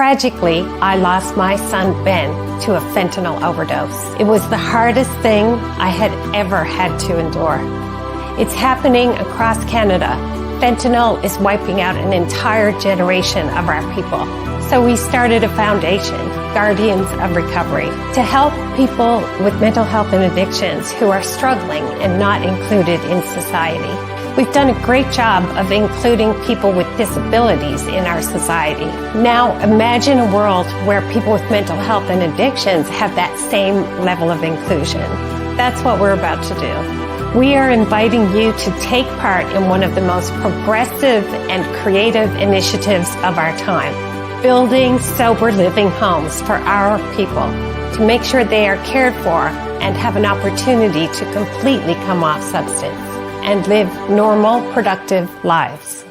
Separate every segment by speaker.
Speaker 1: Tragically, I lost my son Ben to a fentanyl overdose. It was the hardest thing I had ever had to endure. It's happening across Canada. Fentanyl is wiping out an entire generation of our people. So we started a foundation, Guardians of Recovery, to help people with mental health and addictions who are struggling and not included in society. We've done a great job of including people with disabilities in our society. Now imagine a world where people with mental health and addictions have that same level of inclusion. That's what we're about to do. We are inviting you to take part in one of the most progressive and creative initiatives of our time, building sober living homes for our people to make sure they are cared for and have an opportunity to completely come off substance and live normal, productive lives.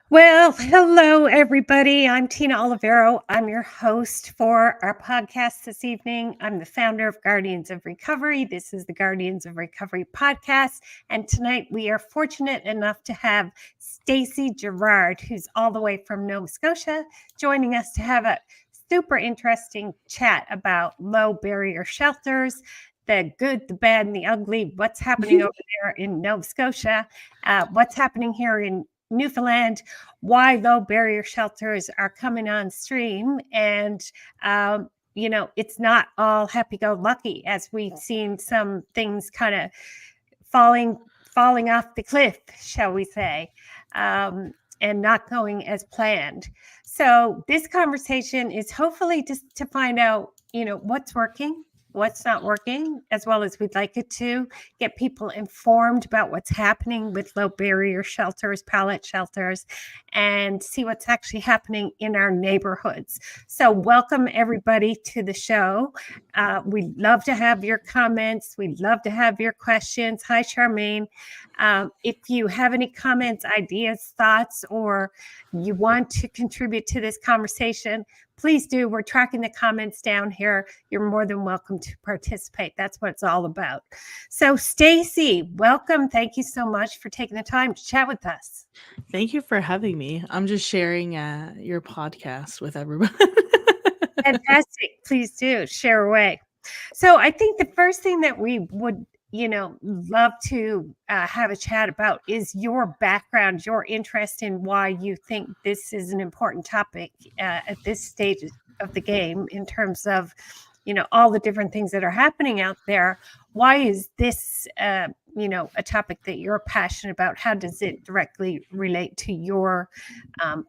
Speaker 1: Well, hello, everybody. I'm Tina Olivero. I'm your host for our podcast this evening. I'm the founder of Guardians of Recovery. This is the Guardians of Recovery podcast. And tonight we are fortunate enough to have Stacey Girard, who's all the way from Nova Scotia, joining us to have a super interesting chat about low barrier shelters, the good, the bad, and the ugly, what's happening over there in Nova Scotia, what's happening here in Newfoundland, why low barrier shelters are coming on stream. And, it's not all happy-go-lucky, as we've seen some things kind of falling off the cliff, shall we say, and not going as planned. So this conversation is hopefully just to find out, what's working, what's not working, as well as we'd like it to get people informed about what's happening with low barrier shelters, pallet shelters, and see what's actually happening in our neighborhoods. So welcome everybody to the show. We'd love to have your comments. We'd love to have your questions. Hi, Charmaine. If you have any comments, ideas, thoughts, or you want to contribute to this conversation, please do. We're tracking the comments down here. You're more than welcome to participate. That's what it's all about. So, Stacey, welcome. Thank you so much for taking the time to chat with us.
Speaker 2: Thank you for having me. I'm just sharing your podcast with everybody.
Speaker 1: Fantastic. Please do. Share away. So I think the first thing that we would love to have a chat about is your background, your interest in why you think this is an important topic at this stage of the game in terms of, all the different things that are happening out there. Why is this, a topic that you're passionate about? How does it directly relate to your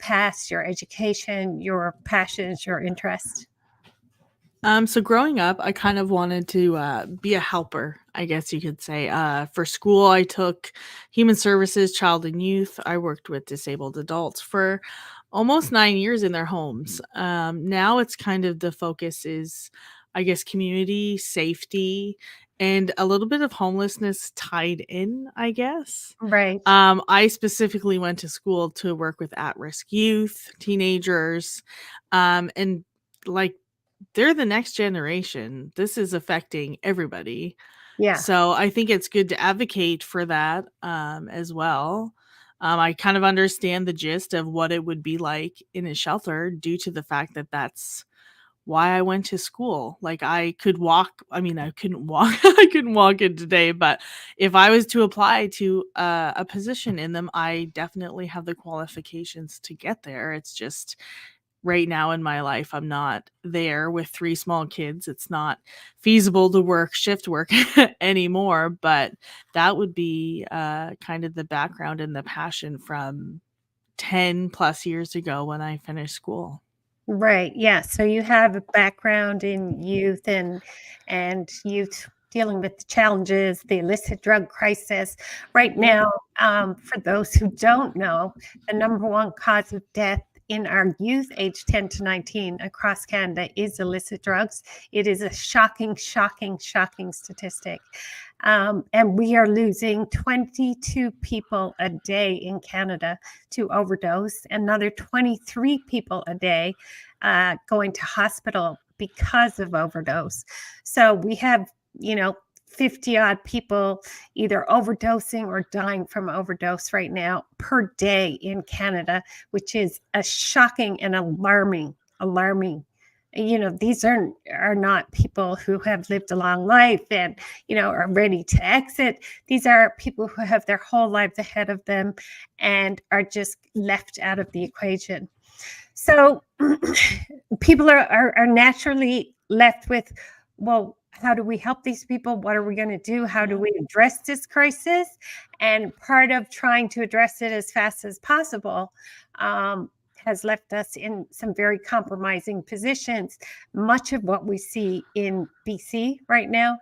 Speaker 1: past, your education, your passions, your interest?
Speaker 2: So growing up, I kind of wanted to be a helper, I guess you could say. For school, I took human services, child and youth. I worked with disabled adults for almost 9 years in their homes. Now it's kind of the focus is, I guess, community, safety, and a little bit of homelessness tied in, I guess.
Speaker 1: Right.
Speaker 2: I specifically went to school to work with at-risk youth, teenagers, and like, they're the next generation. This is affecting everybody.
Speaker 1: Yeah.
Speaker 2: So I think it's good to advocate for that as well. I kind of understand the gist of what it would be like in a shelter due to the fact that that's why I went to school. Like I could walk. I mean, I couldn't walk. I couldn't walk in today, but if I was to apply to a position in them, I definitely have the qualifications to get there. It's just right now in my life, I'm not there with 3 small kids. It's not feasible to work shift work anymore, but that would be kind of the background and the passion from 10 plus years ago when I finished school.
Speaker 1: Right. Yeah. So you have a background in youth and youth dealing with the challenges, the illicit drug crisis. Right now, for those who don't know, the number one cause of death in our youth age 10 to 19 across Canada is illicit drugs. It is a shocking statistic. And we are losing 22 people a day in Canada to overdose, another 23 people a day going to hospital because of overdose. So we have, 50 odd people either overdosing or dying from overdose right now per day in Canada, which is a shocking and alarming. These are not people who have lived a long life and, are ready to exit. These are people who have their whole lives ahead of them and are just left out of the equation. So people are naturally left with, well, how do we help these people? What are we going to do? How do we address this crisis? And part of trying to address it as fast as possible has left us in some very compromising positions. Much of what we see in BC right now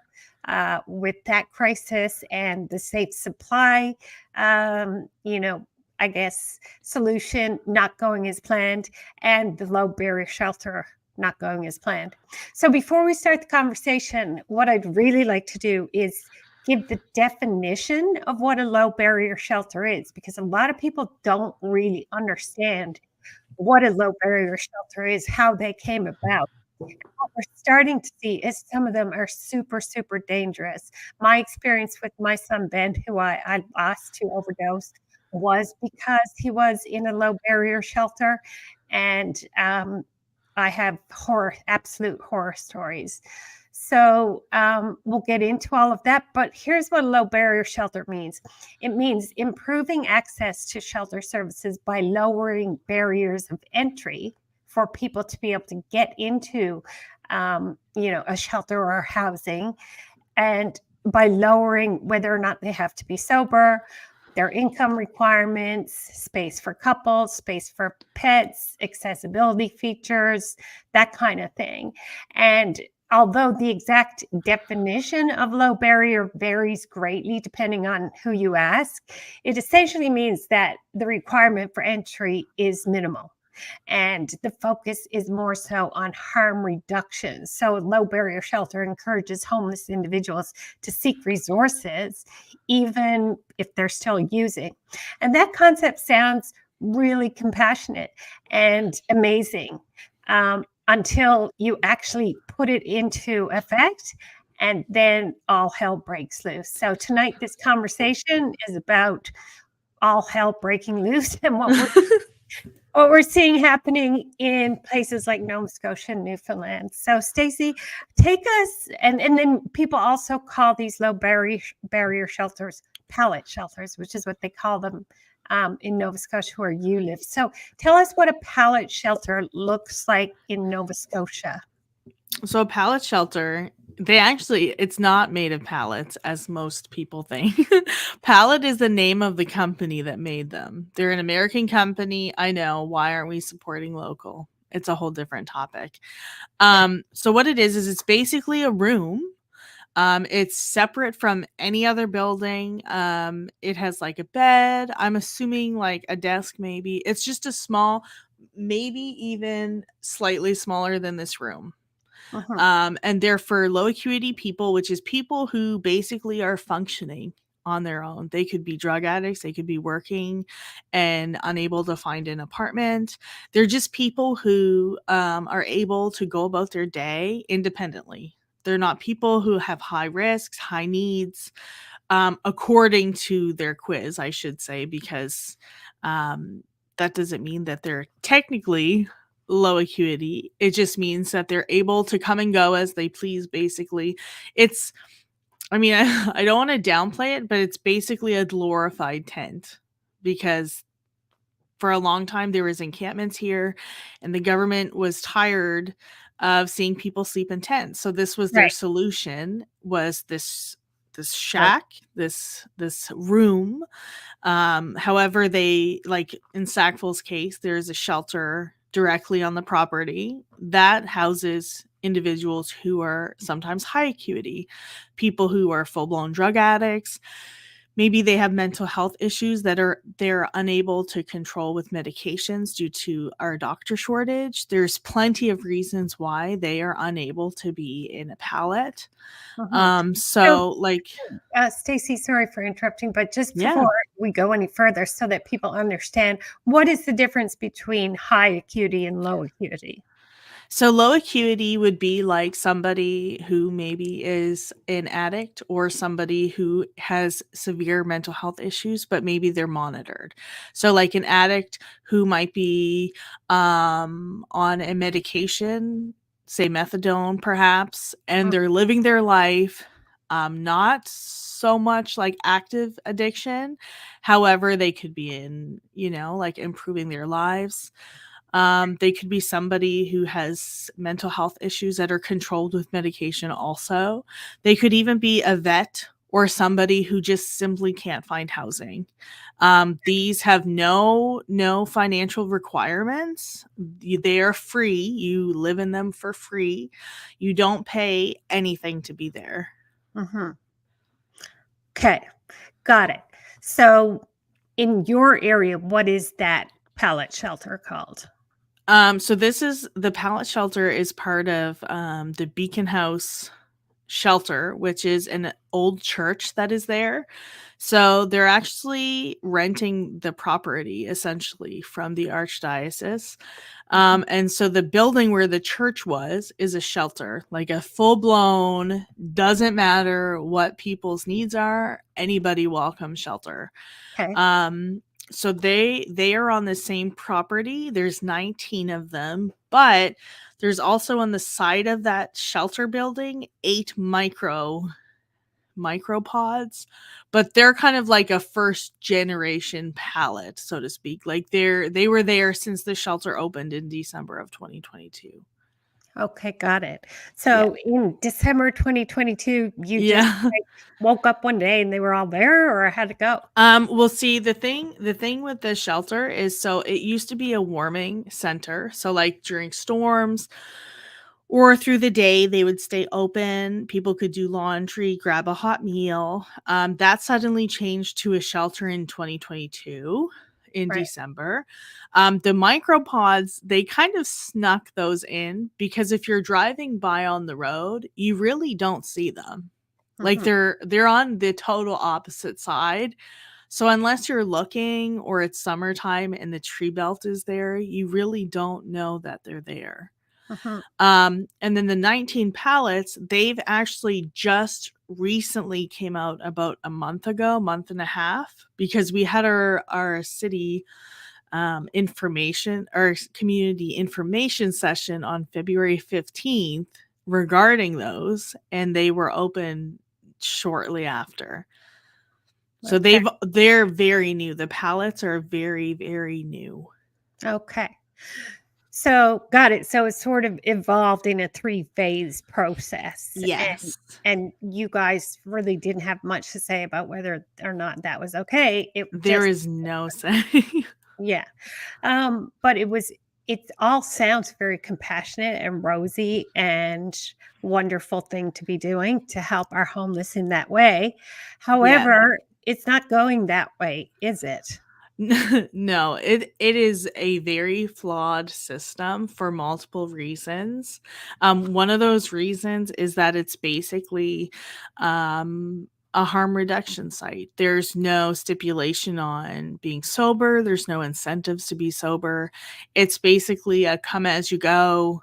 Speaker 1: with that crisis and the safe supply, I guess, solution not going as planned, and the low barrier shelter not going as planned. So before we start the conversation, what I'd really like to do is give the definition of what a low barrier shelter is, because a lot of people don't really understand what a low barrier shelter is, how they came about. What we're starting to see is some of them are super, super dangerous. My experience with my son, Ben, who I lost to overdose, was because he was in a low barrier shelter. And I have absolute horror stories. So we'll get into all of that. But here's what a low barrier shelter means. It means improving access to shelter services by lowering barriers of entry for people to be able to get into, a shelter or housing, and by lowering whether or not they have to be sober, their income requirements, space for couples, space for pets, accessibility features, that kind of thing. And although the exact definition of low barrier varies greatly depending on who you ask, it essentially means that the requirement for entry is minimal. And the focus is more so on harm reduction. So low barrier shelter encourages homeless individuals to seek resources, even if they're still using. And that concept sounds really compassionate and amazing until you actually put it into effect, and then all hell breaks loose. So tonight, this conversation is about all hell breaking loose and what we're seeing happening in places like Nova Scotia and Newfoundland. So Stacey, take us, and then people also call these low barrier shelters pallet shelters, which is what they call them in Nova Scotia where you live. So tell us what a pallet shelter looks like in Nova Scotia.
Speaker 2: So a pallet shelter, it's not made of pallets as most people think. Pallet is the name of the company that made them. They're an American company. I know. Why aren't we supporting local? It's a whole different topic. So what it is it's basically a room. It's separate from any other building. It has like a bed. I'm assuming like a desk maybe. It's just a small, maybe even slightly smaller than this room. And they're for low acuity people, which is people who basically are functioning on their own. They could be drug addicts, they could be working and unable to find an apartment. They're just people who are able to go about their day independently. They're not people who have high risks, high needs, according to their quiz, I should say, because that doesn't mean that they're technically low acuity. It just means that they're able to come and go as they please, basically. I don't want to downplay it, but it's basically a glorified tent, because for a long time there was encampments here and the government was tired of seeing people sleep in tents. So this was their solution, was this shack, this room. However, they, like in Sackville's case, there's a shelter directly on the property that houses individuals who are sometimes high acuity, people who are full-blown drug addicts. Maybe they have mental health issues that they're unable to control with medications due to our doctor shortage. There's plenty of reasons why they are unable to be in a pallet.
Speaker 1: Stacey, sorry for interrupting, but just before we go any further, so that people understand, what is the difference between high acuity and low acuity?
Speaker 2: So low acuity would be like somebody who maybe is an addict or somebody who has severe mental health issues, but maybe they're monitored. So like an addict who might be on a medication, say methadone perhaps, and
Speaker 1: Mm,
Speaker 2: they're living their life, not so much like active addiction. However, they could be in, like improving their lives. They could be somebody who has mental health issues that are controlled with medication also. They could even be a vet or somebody who just simply can't find housing. These have no financial requirements. They are free. You live in them for free. You don't pay anything to be there.
Speaker 1: mm-hmm. Okay, got it. So, in your area, what is that pallet shelter called?
Speaker 2: So this is the pallet shelter is part of the Beacon House shelter, which is an old church that is there. So they're actually renting the property essentially from the archdiocese.
Speaker 1: Mhm.
Speaker 2: And so the building where the church was is a shelter, like a full blown, doesn't matter what people's needs are, anybody welcome shelter.
Speaker 1: Okay.
Speaker 2: Um, so they are on the same property. There's 19 of them, but there's also on the side of that shelter building 8 micropods, but they're kind of like a first generation pallet, so to speak. Like they were there since the shelter opened in December of 2022.
Speaker 1: Okay, got it.
Speaker 2: Yeah.
Speaker 1: So in December 2022, you just
Speaker 2: Yeah.
Speaker 1: like woke up one day and they were all there, or how'd it go?
Speaker 2: Well, see, the thing with the shelter is, so it used to be a warming center. So like during storms or through the day, they would stay open. People could do laundry, grab a hot meal. That suddenly changed to a shelter in 2022 in
Speaker 1: Right.
Speaker 2: December. The micropods, they kind of snuck those in because if you're driving by on the road, you really don't see them. Like
Speaker 1: Mhm.
Speaker 2: they're on the total opposite side. So unless you're looking or it's summertime and the tree belt is there, you really don't know that they're there.
Speaker 1: Mhm.
Speaker 2: And then the 19 pallets, they've actually just recently came out about a month ago, month and a half, because we had our city information or community information session on February 15th regarding those, and they were open shortly after. So
Speaker 1: Okay.
Speaker 2: they're very new. The pallets are very, very new.
Speaker 1: Okay. So, got it. So it's sort of evolved in a three-phase process,
Speaker 2: Yes.
Speaker 1: and you guys really didn't have much to say about whether or not that was okay. It
Speaker 2: There
Speaker 1: just
Speaker 2: is no say.
Speaker 1: yeah. But it all sounds very compassionate and rosy and wonderful thing to be doing to help our homeless in that way.
Speaker 2: Yeah.
Speaker 1: However, it's not going that way, is it?
Speaker 2: No, it is a very flawed system for multiple reasons. One of those reasons is that it's basically a harm reduction site. There's no stipulation on being sober. There's no incentives to be sober. It's basically a come as you go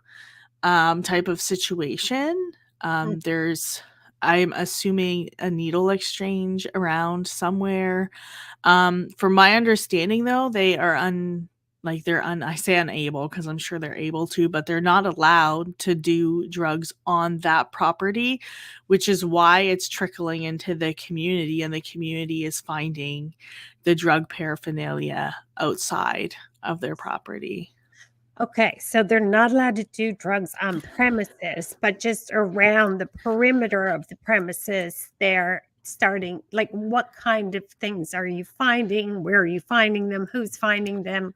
Speaker 2: type of situation.
Speaker 1: Mm,
Speaker 2: There's, I'm assuming, a needle exchange around somewhere. From my understanding, though, they are I say unable because I'm sure they're able to, but they're not allowed to do drugs on that property, which is why it's trickling into the community, and the community is finding the drug paraphernalia outside of their property.
Speaker 1: okay, so they're not allowed to do drugs on premises, but just around the perimeter of the premises, they're starting like, what kind of things are you finding? Where are you finding them? Who's finding them?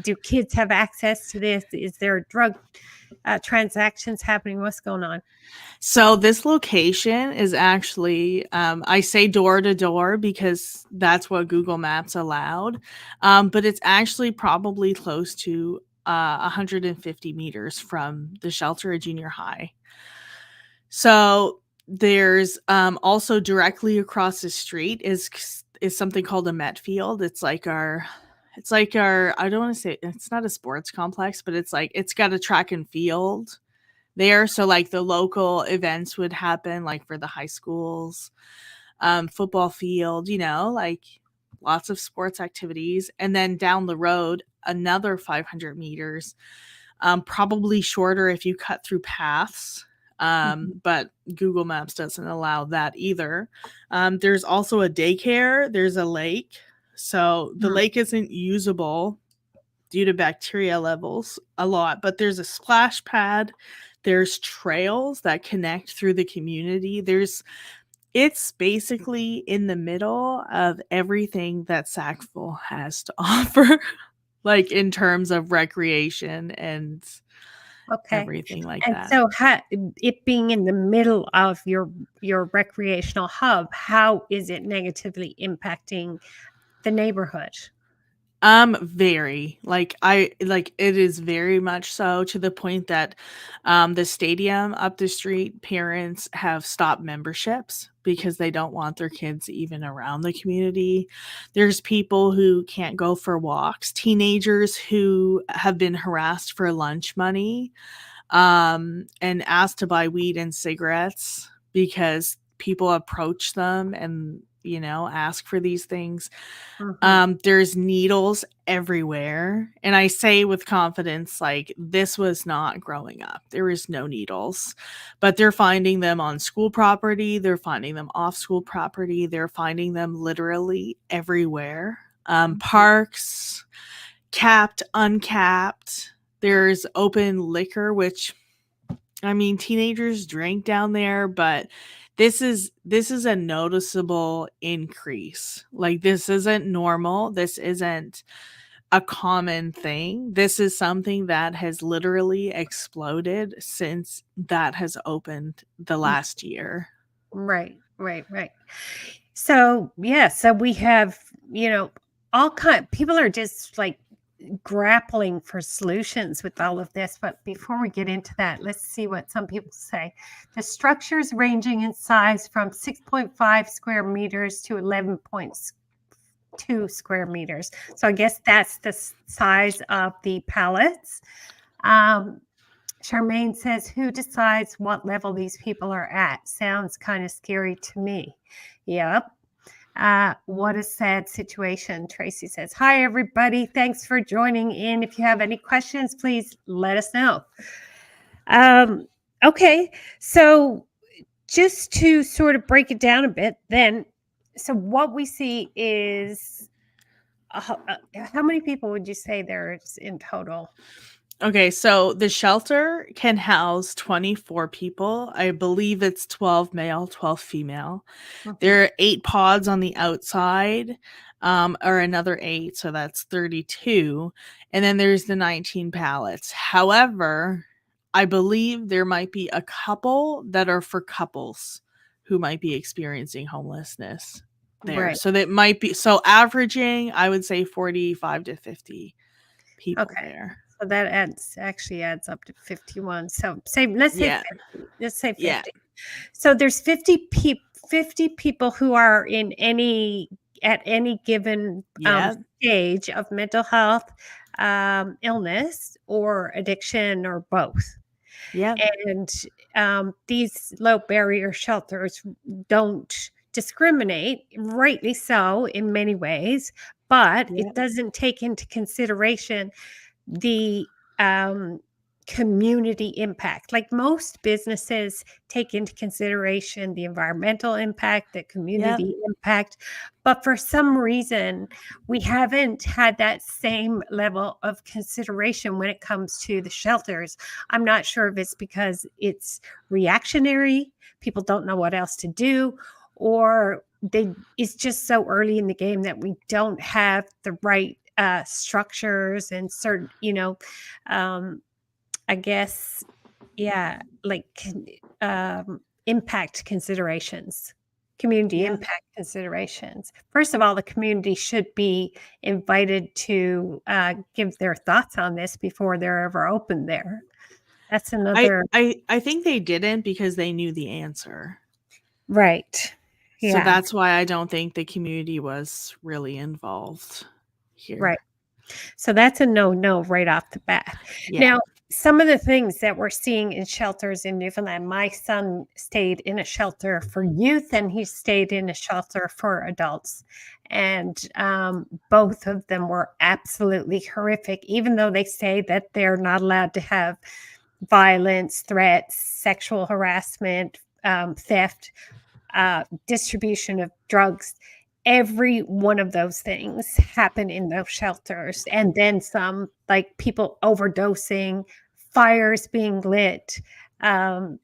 Speaker 1: Do kids have access to this? Is there drug transactions happening? What's going on?
Speaker 2: So this location is actually, I say door to door because that's what Google Maps allowed, but it's actually probably close to 150 meters from the shelter at junior high. So there's also directly across the street is something called a Met Field. It's like it's like our, I don't want to say, it's not a sports complex, but it's like it's got a track and field there. So like the local events would happen like for the high schools, football field, like lots of sports activities. And then down the road, another 500 meters, probably shorter if you cut through paths. But Google Maps doesn't allow that either. There's also a daycare, there's a lake. So the lake isn't usable due to bacteria levels a lot, but there's a splash pad. There's trails that connect through the community. It's basically in the middle of everything that Sackville has to offer, like in terms of recreation and everything like
Speaker 1: And
Speaker 2: that.
Speaker 1: so it being in the middle of your recreational hub, how is it negatively impacting the neighborhood?
Speaker 2: Very. It is very much so, to the point that the stadium up the street, parents have stopped memberships because they don't want their kids even around the community. There's people who can't go for walks, teenagers who have been harassed for lunch money, and asked to buy weed and cigarettes because people approach them and ask for these things. There's needles everywhere. And I say with confidence, like, this was not growing up. There was no needles, but they're finding them on school property. They're finding them off school property. They're finding them literally everywhere. Parks, capped, uncapped. There's open liquor, which, I mean, teenagers drink down there, but this is a noticeable increase. Like, this isn't normal. This isn't a common thing. This is something that has literally exploded since that has opened the last year.
Speaker 1: Right. So so we have, all people are just like grappling for solutions with all of this. But before we get into that, let's see what some people say. The structures ranging in size from 6.5 square meters to 11.2 square meters. So I guess that's the size of the pallets. Charmaine says, who decides what level these people are at? Sounds kind of scary to me. Yep. What a sad situation. Tracy says, hi, everybody. Thanks for joining in. If you have any questions, please let us know. Okay. So just to sort of break it down a bit, then, so what we see is, how many people would you say there's in total?
Speaker 2: Okay, so the shelter can house 24 people. I believe it's 12 male, 12 female. There are 8 pods on the outside, or another 8, so that's 32. And then there's the 19 pallets. However, I believe there might be a couple that are for couples who might be experiencing homelessness there.
Speaker 1: Right.
Speaker 2: So that might be, so averaging, I would say 45 to 50 people there.
Speaker 1: So that actually adds up to 51. So let's say 50. Let's say 50.
Speaker 2: Yeah.
Speaker 1: So there's 50 people who are at any given stage of mental health, illness, or addiction, or both.
Speaker 2: Yeah.
Speaker 1: And these low barrier shelters don't discriminate, rightly so, in many ways, but it doesn't take into consideration the community impact. Like, most businesses take into consideration the environmental impact, the community impact, but for some reason we haven't had that same level of consideration when it comes to the shelters. I'm not sure if it's because it's reactionary, people don't know what else to do, or it's just so early in the game that we don't have the right structures and certain, I guess, impact considerations, community impact considerations. First of all, the community should be invited to give their thoughts on this before they're ever opened there. That's another.
Speaker 2: I think they didn't because they knew the answer.
Speaker 1: Right.
Speaker 2: Yeah. So that's why I don't think the community was really involved here.
Speaker 1: Right. So that's a no right off the bat.
Speaker 2: Yeah.
Speaker 1: Now, some of the things that we're seeing in shelters in Newfoundland, my son stayed in a shelter for youth and he stayed in a shelter for adults. And both of them were absolutely horrific, even though they say that they're not allowed to have violence, threats, sexual harassment, theft, distribution of drugs. Every one of those things happen in those shelters, and then some, like people overdosing, fires being lit, um,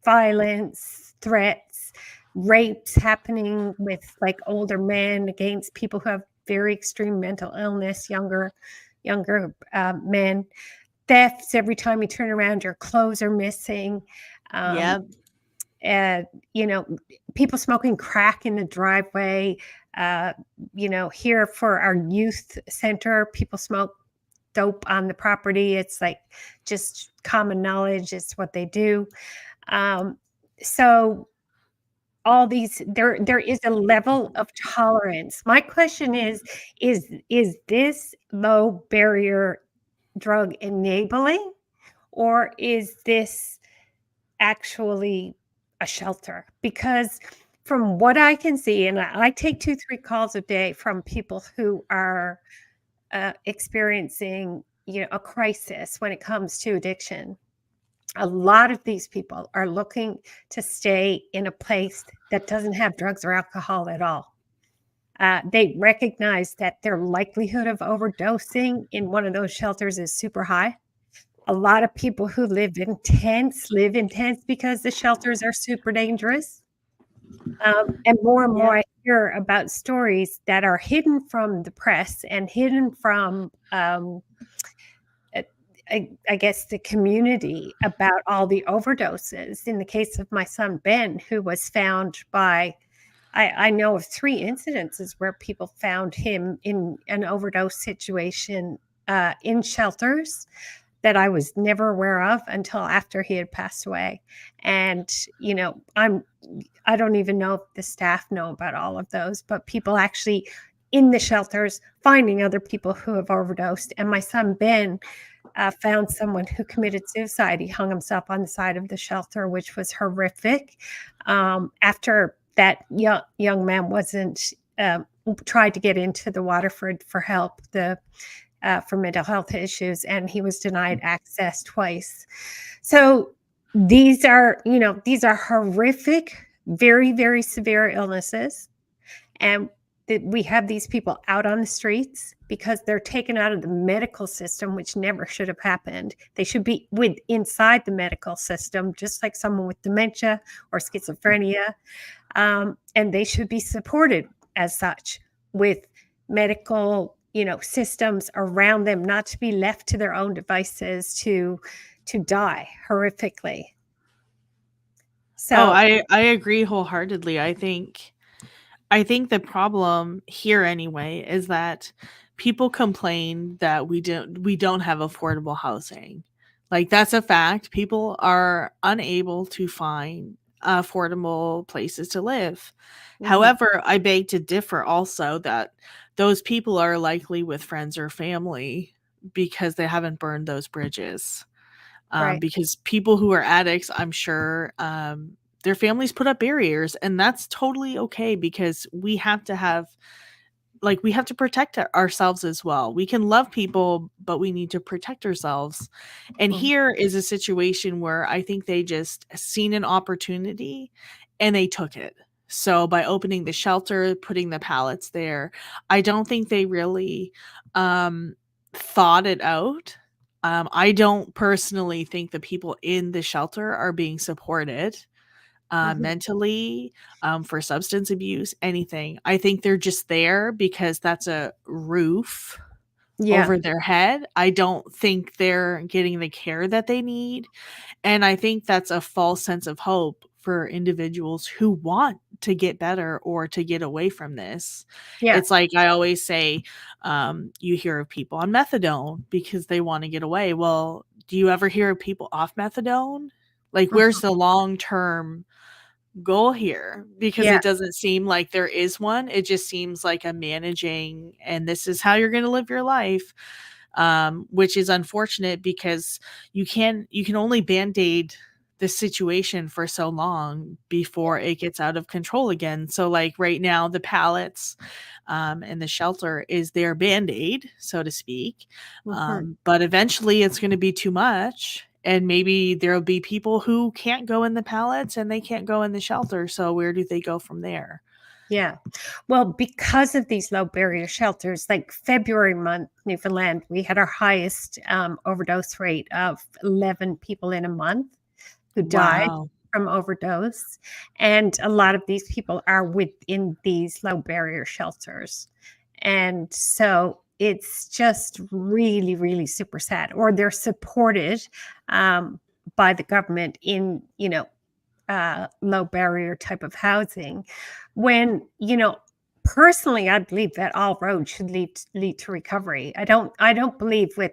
Speaker 1: violence, threats, rapes happening with like older men against people who have very extreme mental illness, younger men, thefts. Every time you turn around, your clothes are missing. Um,
Speaker 2: Yep.
Speaker 1: and people smoking crack in the driveway. uh, Here for our youth center, people smoke dope on the property. It's like just common knowledge. It's what they do. So all these, there is a level of tolerance. My question is this low barrier drug enabling, or is this actually a shelter? Because from what I can see, and I take 2-3 calls a day from people who are experiencing, a crisis when it comes to addiction. A lot of these people are looking to stay in a place that doesn't have drugs or alcohol at all. They recognize that their likelihood of overdosing in one of those shelters is super high. A lot of people who live intense because the shelters are super dangerous. And more
Speaker 2: Yep.
Speaker 1: I hear about stories that are hidden from the press and hidden from, uh, I guess, the community, about all the overdoses. In the case of my son Ben, who was found by, I know of 3 incidences where people found him in an overdose situation in shelters that I was never aware of until after he had passed away. And, I don't even know if the staff know about all of those, but people actually in the shelters finding other people who have overdosed. And my son Ben found someone who committed suicide. He hung himself on the side of the shelter, which was horrific. After that young man wasn't tried to get into the Waterford for help, for mental health issues, and he was denied access twice. So these are horrific, very, very severe illnesses, and that we have these people out on the streets because they're taken out of the medical system, which never should have happened. They should be inside the medical system, just like someone with dementia or schizophrenia, and they should be supported as such with medical, systems around them, not to be left to their own devices to die horrifically.
Speaker 2: Oh,
Speaker 1: So,
Speaker 2: I agree wholeheartedly. I think the problem here anyway is that people complain that we don't have affordable housing. Like, that's a fact. People are unable to find affordable places to live.
Speaker 1: mhm,
Speaker 2: However, I beg to differ also that those people are likely with friends or family because they haven't burned those bridges.
Speaker 1: right.
Speaker 2: Because people who are addicts, I'm sure, their families put up barriers, and that's totally okay because we have to protect ourselves as well. We can love people, but we need to protect ourselves. And
Speaker 1: Mhm,
Speaker 2: here is a situation where I think they just seen an opportunity and they took it. So by opening the shelter, putting the pallets there, I don't think they really thought it out. I don't personally think the people in the shelter are being supported
Speaker 1: mhm.
Speaker 2: mentally, for substance abuse, anything. I think they're just there because that's a roof
Speaker 1: Yeah.
Speaker 2: over their head. I don't think they're getting the care that they need. And I think that's a false sense of hope for individuals who want to get better or to get away from this.
Speaker 1: Yeah.
Speaker 2: It's like I always say, you hear of people on methadone because they want to get away. Well, do you ever hear of people off methadone? Like, where's
Speaker 1: Mhm.
Speaker 2: the long term goal here, because
Speaker 1: Yeah.
Speaker 2: it doesn't seem like there is one. It just seems like a managing, and this is how you're going to live your life, which is unfortunate because you can only band-aid the situation for so long before it gets out of control again. So like right now, the pallets and the shelter is their band-aid, so to speak.
Speaker 1: Mhm.
Speaker 2: But eventually it's going to be too much. And maybe there'll be people who can't go in the pallets and they can't go in the shelter. So where do they go from there?
Speaker 1: Yeah. Well, because of these low barrier shelters, like February month, Newfoundland, we had our highest overdose rate of 11 people in a month who died
Speaker 2: Wow.
Speaker 1: from overdose. And a lot of these people are within these low barrier shelters. And so it's just really, really super sad. Or they're supported by the government in, low barrier type of housing when personally I believe that all roads should lead to recovery. I don't believe with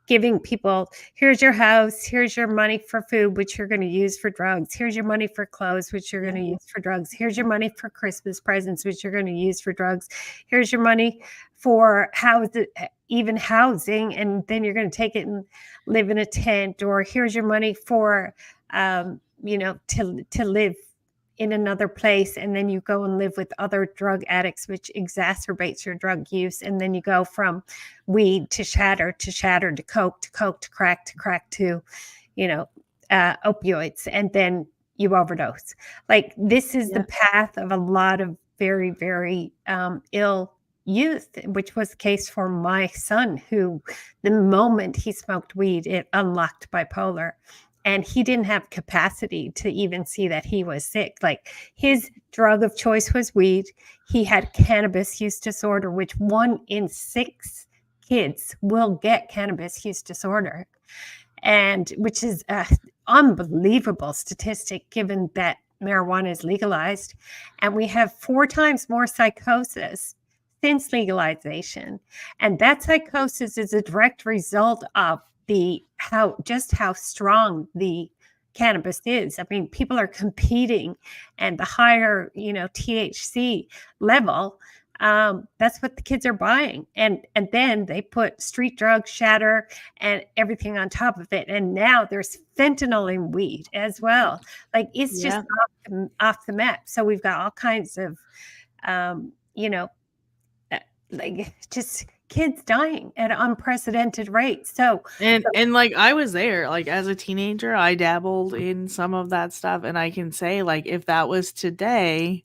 Speaker 1: giving people, here's your house, here's your money for food which you're going to use for drugs, here's your money for clothes which you're going to use for drugs, here's your money for Christmas presents which you're going to use for drugs, here's your money for even housing, and then you're going to take it and live in a tent, or here's your money for to live in another place, and then you go and live with other drug addicts, which exacerbates your drug use, and then you go from weed to shatter to coke to crack to opioids, and then you overdose. Like, this is the
Speaker 2: Yeah.
Speaker 1: path of a lot of very, very ill youth, which was the case for my son, who the moment he smoked weed, it unlocked bipolar, and he didn't have capacity to even see that he was sick. Like, his drug of choice was weed. He had cannabis use disorder, which 1 in 6 kids will get cannabis use disorder, and which is an unbelievable statistic given that marijuana is legalized. And we have 4 times more psychosis since legalization, and that psychosis is a direct result of how strong the cannabis is. I mean, people are competing, and the higher THC level, that's what the kids are buying, and then they put street drugs, shatter, and everything on top of it. And now there's fentanyl in weed as well. Like, it's just
Speaker 2: Yeah.
Speaker 1: off the map. So we've got all kinds of um, you know like, just kids dying at unprecedented rates. So
Speaker 2: And like I was there, like as a teenager, I dabbled in some of that stuff, and I can say like if that was today,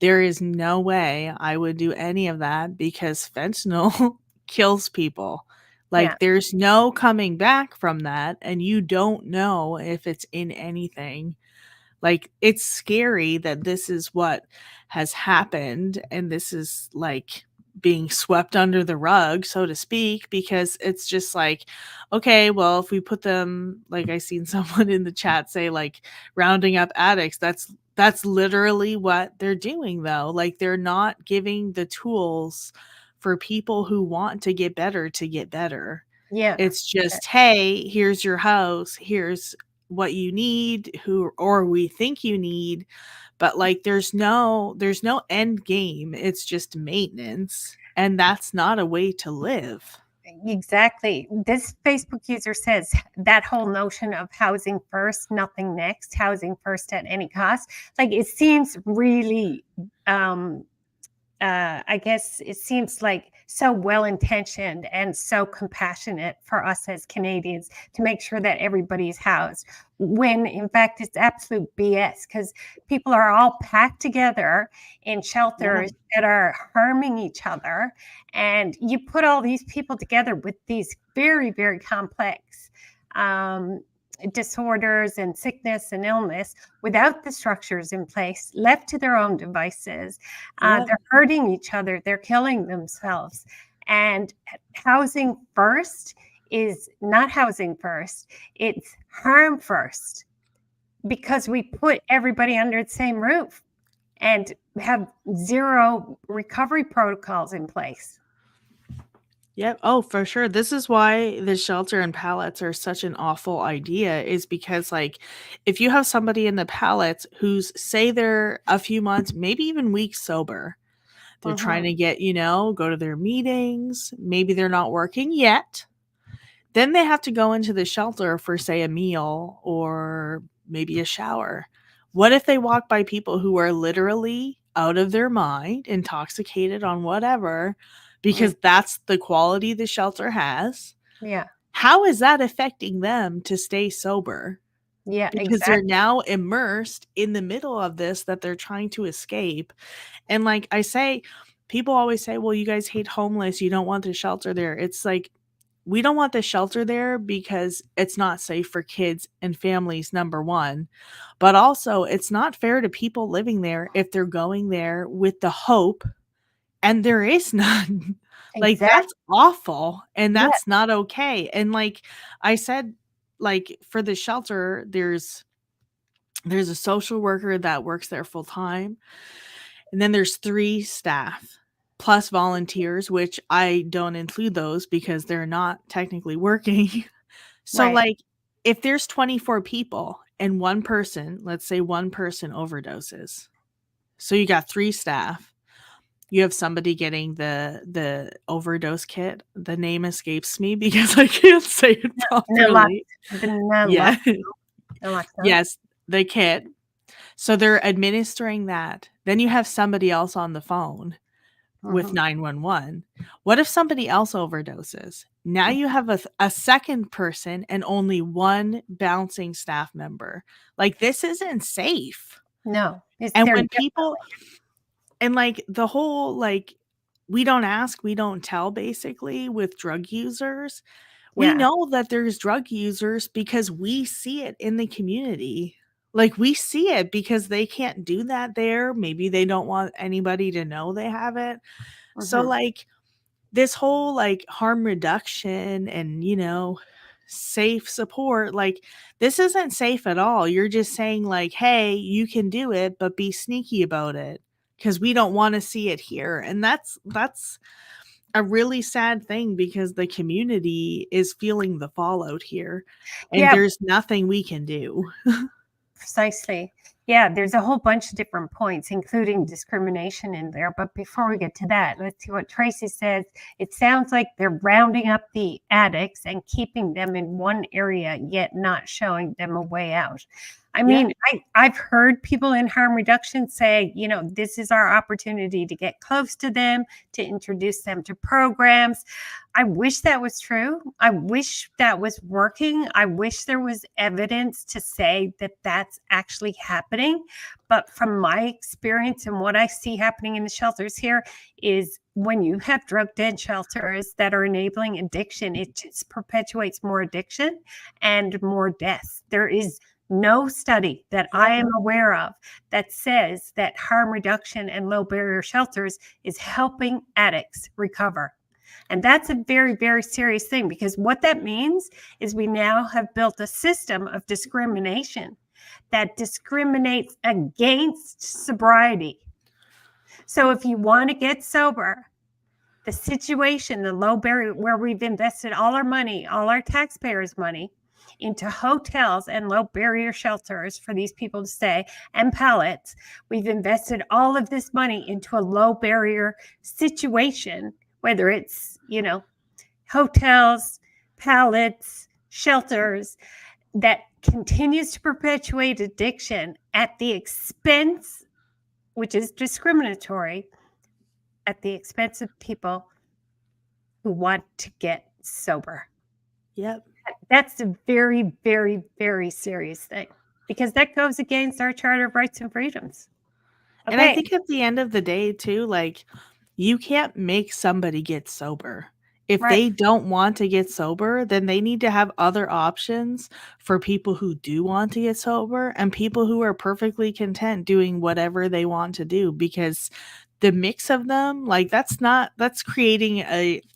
Speaker 2: there is no way I would do any of that because fentanyl kills people.
Speaker 1: yeah,
Speaker 2: Like there's no coming back from that, and you don't know if it's in anything. Like it's scary that this is what has happened, and this is like being swept under the rug, so to speak, because it's just like, okay, well, if we put them, like I seen someone in the chat say like rounding up addicts, that's literally what they're doing though. Like they're not giving the tools for people who want to get better to get better.
Speaker 1: yeah.
Speaker 2: It's just, "Hey, here's your house. Here's what you need, who or we think you need." But, like, there's no end game. It's just maintenance, and that's not a way to live.
Speaker 1: Exactly. This Facebook user says that whole notion of housing first, nothing next, housing first at any cost. Like, it seems really, I guess it seems like so well intentioned and so compassionate for us as Canadians to make sure that everybody's housed, when in fact it's absolute BS, because people are all packed together in
Speaker 2: Yeah.
Speaker 1: shelters that are harming each other. And you put all these people together with these very, very complex um, disorders and sickness and illness without the structures in place, left to their own devices.
Speaker 2: Yeah.
Speaker 1: They're hurting each other, they're killing themselves. And housing first is not housing first, it's harm first, because we put everybody under the same roof and have zero recovery protocols in place.
Speaker 2: Yep. Oh, for sure. This is why the shelter and pallets are such an awful idea, is because, like, if you have somebody in the pallets who's, say, they're a few months, maybe even weeks sober, they're trying
Speaker 1: Mhm.
Speaker 2: to get, go to their meetings, maybe they're not working yet. Then they have to go into the shelter for, say, a meal or maybe a shower. What if they walk by people who are literally out of their mind, intoxicated on whatever,
Speaker 1: Mm.
Speaker 2: because that's the quality the shelter has?
Speaker 1: Yeah.
Speaker 2: How is that affecting them to stay sober?
Speaker 1: Yeah,
Speaker 2: Because they're
Speaker 1: exactly.
Speaker 2: now immersed in the middle of this that they're trying to escape. And like I say, people always say, well, you guys hate homeless. You don't want the shelter there. It's like, we don't want the shelter there because it's not safe for kids and families, number one. But also, it's not fair to people living there if they're going there with the hope and there is none. Like,
Speaker 1: Exactly.
Speaker 2: that's awful and
Speaker 1: Yeah.
Speaker 2: that's not okay. And like I said, like for the shelter, there's a social worker that works there full time. And then there's 3 staff plus volunteers, which I don't include those because they're not technically working. So,
Speaker 1: Right.
Speaker 2: like, if there's 24 people and one person, let's say one person overdoses, so you got 3 staff. You have somebody getting the overdose kit. The name escapes me because I can't say it
Speaker 1: Nalox
Speaker 2: properly.
Speaker 1: the nalox
Speaker 2: Yeah.
Speaker 1: naloxone.
Speaker 2: Yes, the kit. So they're administering that. Then you have somebody else on the phone with
Speaker 1: Mhm.
Speaker 2: 911. What if somebody else overdoses? Now you have a second person and only one bouncing staff member. Like, this isn't safe.
Speaker 1: No, it's
Speaker 2: And
Speaker 1: there
Speaker 2: when people,
Speaker 1: definitely.
Speaker 2: and like the whole, like, we don't ask, we don't tell, basically, with drug users. We
Speaker 1: Yeah.
Speaker 2: know that there's drug users because we see it in the community. Like, we see it because they can't do that there. Maybe they don't want anybody to know they have it. So,
Speaker 1: Mhm.
Speaker 2: like, this whole, like, harm reduction and, safe support, like, this isn't safe at all. You're just saying, like, "Hey, you can do it, but be sneaky about it because we don't wanna see it here." And that's a really sad thing because the community is feeling the fallout here, and
Speaker 1: Yeah,
Speaker 2: there's nothing we can do.
Speaker 1: precisely. Yeah, there's a whole bunch of different points, including discrimination in there. But before we get to that, let's see what Tracy says. It sounds like they're rounding up the addicts and keeping them in one area, yet not showing them a way out. I
Speaker 2: Yep.
Speaker 1: mean, I've heard people in harm reduction say, this is our opportunity to get close to them, to introduce them to programs. I wish that was true. I wish that was working. I wish there was evidence to say that that's actually happening. But from my experience and what I see happening in the shelters here is when you have drug dead shelters that are enabling addiction, it just perpetuates more addiction and more deaths. There is no study that I
Speaker 2: Yep.
Speaker 1: am aware of that says that harm reduction and low barrier shelters is helping addicts recover. And that's a very, very serious thing because what that means is we now have built a system of discrimination that discriminates against sobriety. So if you want to get sober, the situation, the low barrier, where we've invested all our money, all our taxpayers' money into hotels and low barrier shelters for these people to stay and pallets, we've invested all of this money into a low barrier situation, whether it's, hotels, pallets, shelters, that continues to perpetuate addiction at the expense, which is discriminatory, at the expense of people who want to get sober.
Speaker 2: Yep.
Speaker 1: That's a very, very, very serious thing because that goes against our Charter of Rights and Freedoms.
Speaker 2: And I
Speaker 1: Okay,
Speaker 2: think at the end of the day too, like, you can't make somebody get sober. If
Speaker 1: right.
Speaker 2: they don't want to get sober, then they need to have other options for people who do want to get sober and people who are perfectly content doing whatever they want to do, because the mix of them, like, that's creating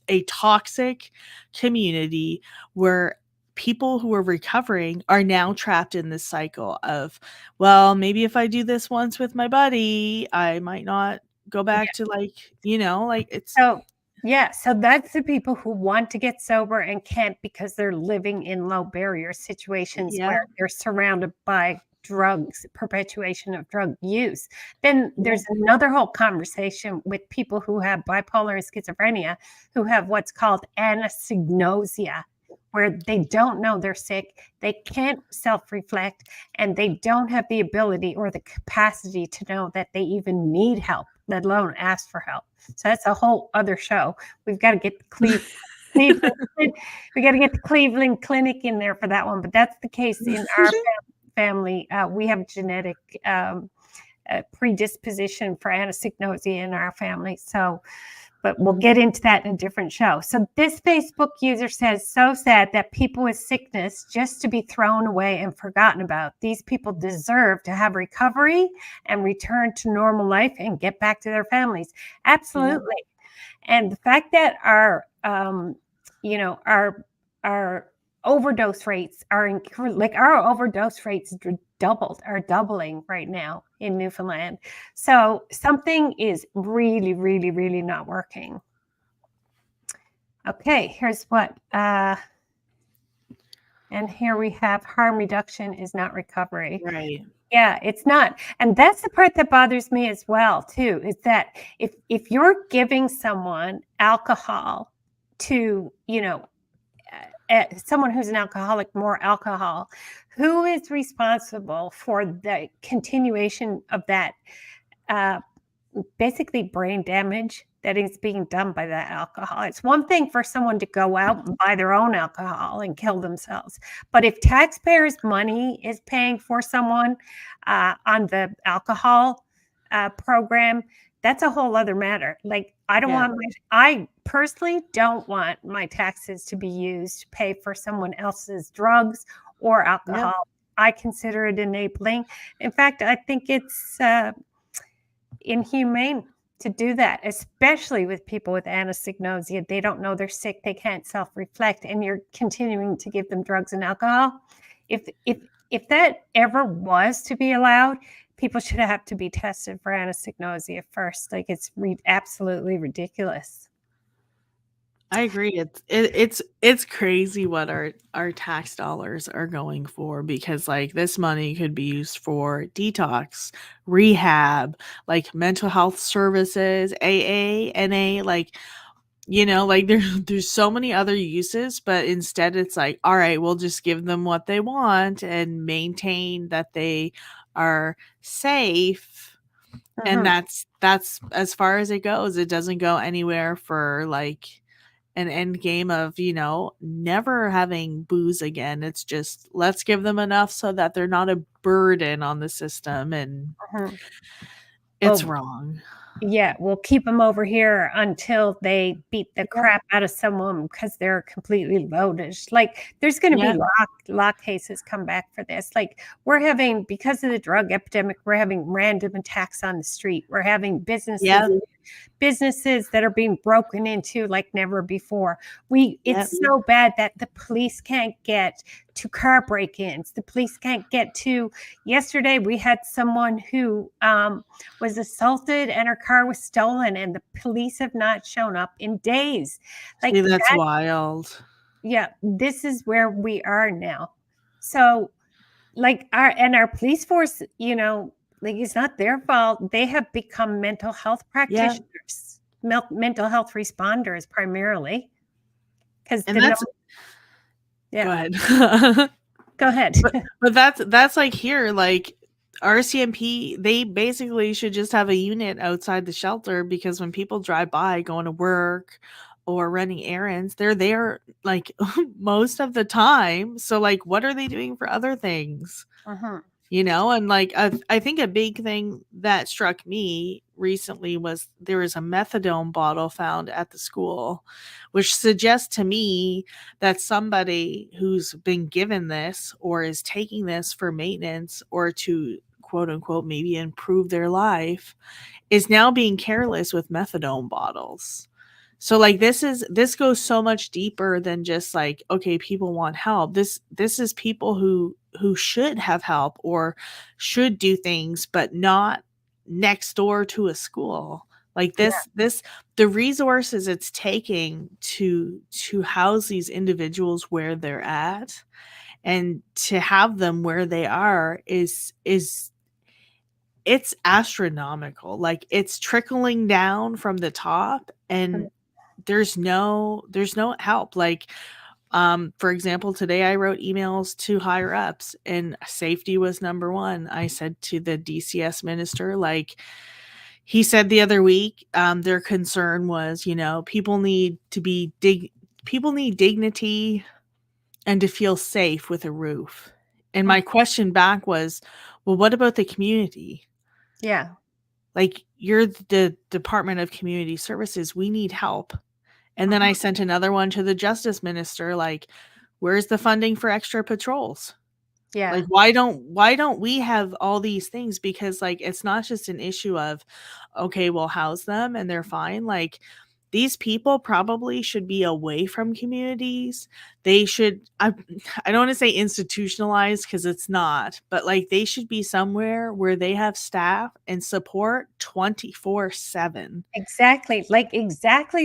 Speaker 2: a toxic community where people who are recovering are now trapped in this cycle of, well, maybe if I do this once with my buddy, I might not go back to, like, like, it's
Speaker 1: So Yeah, so that's the people who want to get sober and can't because they're living in low barrier situations
Speaker 2: Yeah.
Speaker 1: where they're surrounded by drugs, perpetuation of drug use. Then
Speaker 2: Yeah.
Speaker 1: there's another whole conversation with people who have bipolar and schizophrenia who have what's called anosognosia, where they don't know they're sick, they can't self-reflect, and they don't have the ability or the capacity to know that they even need help, let alone ask for help. So that's a whole other show. We've got to get the Cleveland we got to get the Cleveland Clinic in there for that one. But that's the case in our family. We have genetic predisposition for anosognosia in our family. So, but we'll get into that in a different show. So this Facebook user says, so sad that people with sickness just to be thrown away and forgotten about. These people deserve to have recovery and return to normal life and get back to their families. Absolutely. Yeah. And the fact that our overdose rates are like our overdose rates are doubling right now in Newfoundland. So something is really, really, really not working. Okay, here's what, and here we have harm reduction is not recovery.
Speaker 2: Right.
Speaker 1: Yeah, it's not. And that's the part that bothers me as well, too, is that if you're giving someone alcohol to, someone who's an alcoholic more alcohol, who is responsible for the continuation of that basically brain damage that is being done by that alcohol? It's one thing for someone to go out and buy their own alcohol and kill themselves. But if taxpayers' money is paying for someone on the alcohol program, that's a whole other matter. Like, I personally don't want my taxes to be used to pay for someone else's drugs or alcohol. I consider it enabling. In fact, I think it's inhumane to do that, especially with people with anosognosia. They don't know they're sick, they can't self-reflect, and you're continuing to give them drugs and alcohol. If that ever was to be allowed, people should have to be tested for anosognosia first. Like, it's absolutely ridiculous.
Speaker 2: I agree. It's crazy what our tax dollars are going for, because like this money could be used for detox, rehab, like mental health services, AA, NA, like like there's so many other uses, but instead it's like, all right, we'll just give them what they want and maintain that they are safe. And that's as far as it goes. It doesn't go anywhere for like an end game of, never having booze again. It's just, let's give them enough so that they're not a burden on the system. And it's wrong.
Speaker 1: Yeah, we'll keep them over here until they beat the crap out of someone because they're completely loaded. Like, there's going to be law cases come back for this. Like, we're having, because of the drug epidemic, we're having random attacks on the street. We're having businesses that are being broken into like never before. It's so bad that the police can't get to car break-ins. The police can't get to. Yesterday, we had someone who was assaulted and her car was stolen, and the police have not shown up in days. Like,
Speaker 2: that's wild.
Speaker 1: Yeah, this is where we are now. So, like, our police force, like, it's not their fault. They have become mental health practitioners, mental health responders primarily. Because
Speaker 2: go ahead.
Speaker 1: Go ahead.
Speaker 2: But that's like here, like RCMP, they basically should just have a unit outside the shelter, because when people drive by going to work or running errands, they're there like most of the time. So like, what are they doing for other things? And like, I think a big thing that struck me recently was there was a methadone bottle found at the school, which suggests to me that somebody who's been given this or is taking this for maintenance or to quote unquote maybe improve their life is now being careless with methadone bottles. So like, this goes so much deeper than just like, okay, people want help. This is people who should have help or should do things, but not next door to a school. Like the resources it's taking to house these individuals where they're at and to have them where they are is it's astronomical. Like it's trickling down from the top and there's no help. Like for example, today I wrote emails to higher ups and safety was number one. I said to the DCS minister, like he said the other week, their concern was, people need dignity and to feel safe with a roof. And my question back was, well, what about the community?
Speaker 1: Yeah.
Speaker 2: Like, you're the Department of Community Services. We need help. And then I sent another one to the justice minister, like, where's the funding for extra patrols?
Speaker 1: Yeah.
Speaker 2: Like, why don't we have all these things? Because, like, it's not just an issue of, okay, we'll house them and they're fine. Like, these people probably should be away from communities. They should, I don't want to say institutionalized because it's not, but like they should be somewhere where they have staff and support 24/7.
Speaker 1: Exactly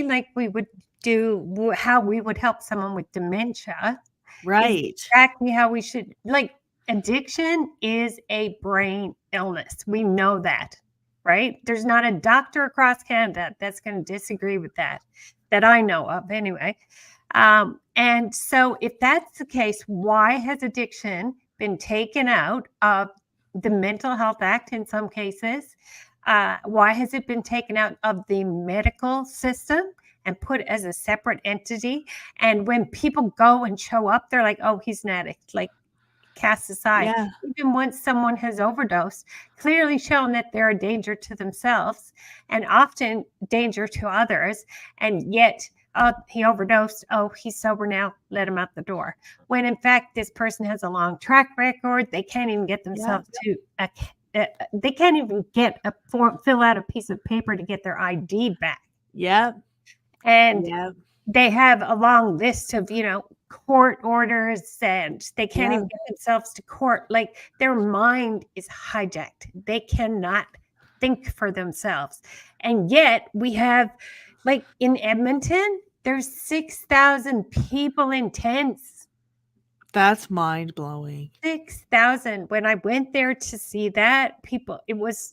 Speaker 1: like we would do, how we would help someone with dementia. Is
Speaker 2: Right.
Speaker 1: exactly how we should, like, addiction is a brain illness. We know that, right? There's not a doctor across Canada that's going to disagree with that I know of anyway. And so if that's the case, why has addiction been taken out of the Mental Health Act in some cases? Why has it been taken out of the medical system and put as a separate entity? And when people go and show up, they're like, oh, he's an addict, like cast aside.
Speaker 2: Yeah.
Speaker 1: Even once someone has overdosed, clearly shown that they're a danger to themselves and often danger to others. And yet, oh, he overdosed. Oh, he's sober now. Let him out the door. When in fact, this person has a long track record. They can't even get themselves to they can't even get a form, fill out a piece of paper to get their ID back.
Speaker 2: Yep.
Speaker 1: And
Speaker 2: Yep.
Speaker 1: they have a long list of, court orders, and they can't even
Speaker 2: Yeah.
Speaker 1: get themselves to court. Like, their mind is hijacked. They cannot think for themselves. And yet we have, like in Edmonton, there's 6,000 people in tents.
Speaker 2: That's mind blowing.
Speaker 1: 6,000. When I went there to see that, people, it was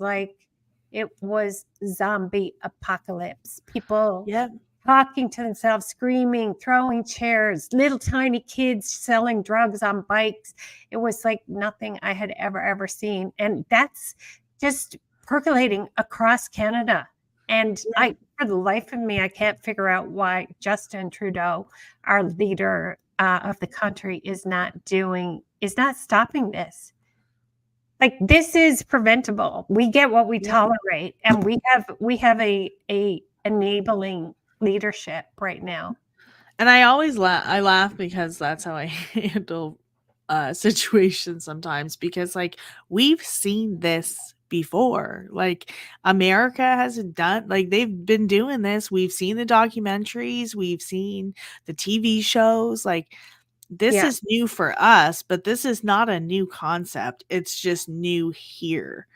Speaker 1: zombie apocalypse. People
Speaker 2: Yep.
Speaker 1: talking to themselves, screaming, throwing chairs, little tiny kids selling drugs on bikes. It was like nothing I had ever seen. And that's just percolating across Canada. And
Speaker 2: Yeah.
Speaker 1: for the life of me, I can't figure out why Justin Trudeau, our leader of the country, is not stopping this. Like, this is preventable. We get what we tolerate, and we have a enabling leadership right now.
Speaker 2: And I always laugh because that's how I handle situations sometimes, because like we've seen this before. Like America hasn't done, like they've been doing this. We've seen the documentaries, we've seen the TV shows. Like this is new for us, but this is not a new concept. It's just new here.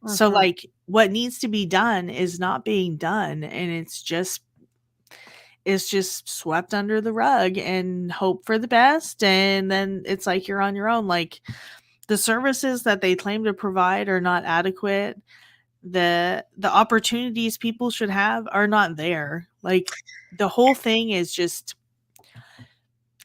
Speaker 2: So like what needs to be done is not being done, and it's just swept under the rug and hope for the best, and then it's like you're on your own. Like the services that they claim to provide are not adequate. The opportunities people should have are not there. Like the whole thing is just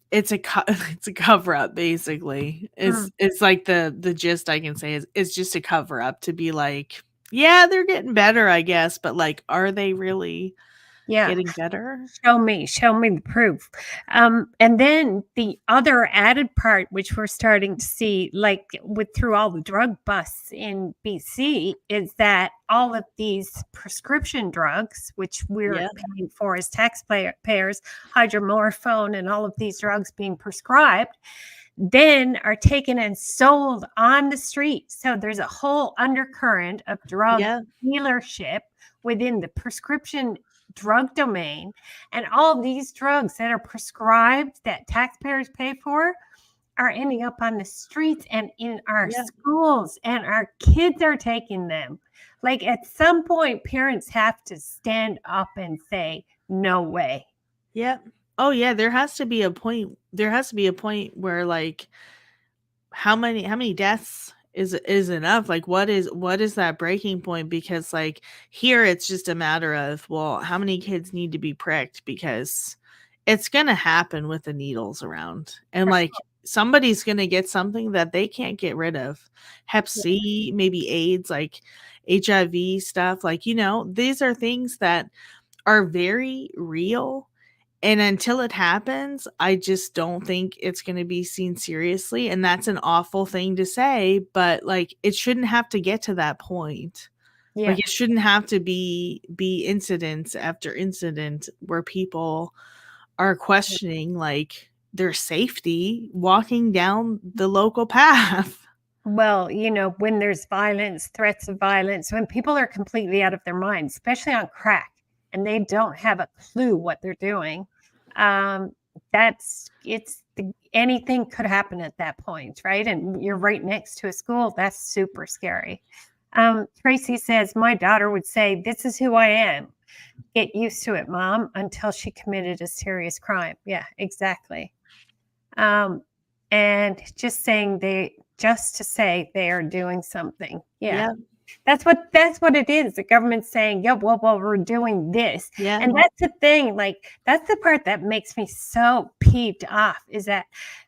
Speaker 2: it's a cover up basically. It's like the gist I can say is it's just a cover up to be like, yeah, they're getting better, I guess, but like are they really getting better?
Speaker 1: Show me the proof. And then the other added part, which we're starting to see, like through all the drug busts in BC, is that all of these prescription drugs, which we're paying for as taxpayers, hydromorphone and all of these drugs being prescribed, then are taken and sold on the street. So there's a whole undercurrent of drug dealership within the prescription drug domain, and all these drugs that are prescribed that taxpayers pay for are ending up on the streets and in our schools, and our kids are taking them. Like at some point, parents have to stand up and say, no way.
Speaker 2: Yep. Oh yeah, there has to be a point. There has to be a point where like how many deaths is enough? Like what is that breaking point? Because like here it's just a matter of, well, how many kids need to be pricked because it's going to happen with the needles around. And like somebody's going to get something that they can't get rid of. Hep C, maybe AIDS, like HIV stuff, like these are things that are very real, and until it happens, I just don't think it's going to be seen seriously. And that's an awful thing to say, but like it shouldn't have to get to that point.
Speaker 1: Yeah.
Speaker 2: Like it shouldn't have to be incidents after incident where people are questioning like their safety walking down the local path.
Speaker 1: Well, when there's violence, threats of violence, when people are completely out of their minds, especially on crack, and they don't have a clue what they're doing, anything could happen at that point, right? And you're right next to a school. That's super scary. Tracy says, my daughter would say, this is who I am. Get used to it, Mom, until she committed a serious crime. Yeah, exactly. And just to say they are doing something. Yeah. That's what it is. The government's saying, yeah, well, we're doing this.
Speaker 2: Yeah.
Speaker 1: And that's the thing. Like, that's the part that makes me so peeved off, is that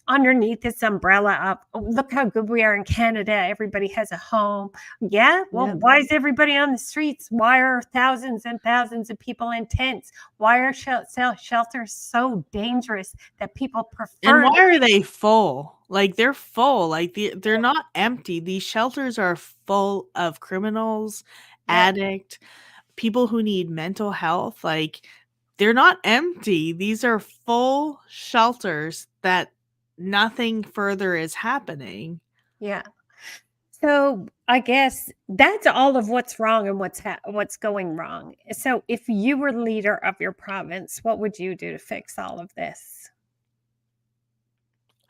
Speaker 1: underneath this umbrella of, oh, look how good we are in Canada. Everybody has a home. Yeah. Well, why is everybody on the streets? Why are thousands and thousands of people in tents? Why are shelters so dangerous that people prefer?
Speaker 2: And why are they full? Like they're full. Like they're not empty. These shelters are full of criminals, addict, people who need mental health. Like they're not empty. These are full shelters that nothing further is happening.
Speaker 1: Yeah. So I guess that's all of what's wrong and what's going wrong. So if you were leader of your province, what would you do to fix all of this?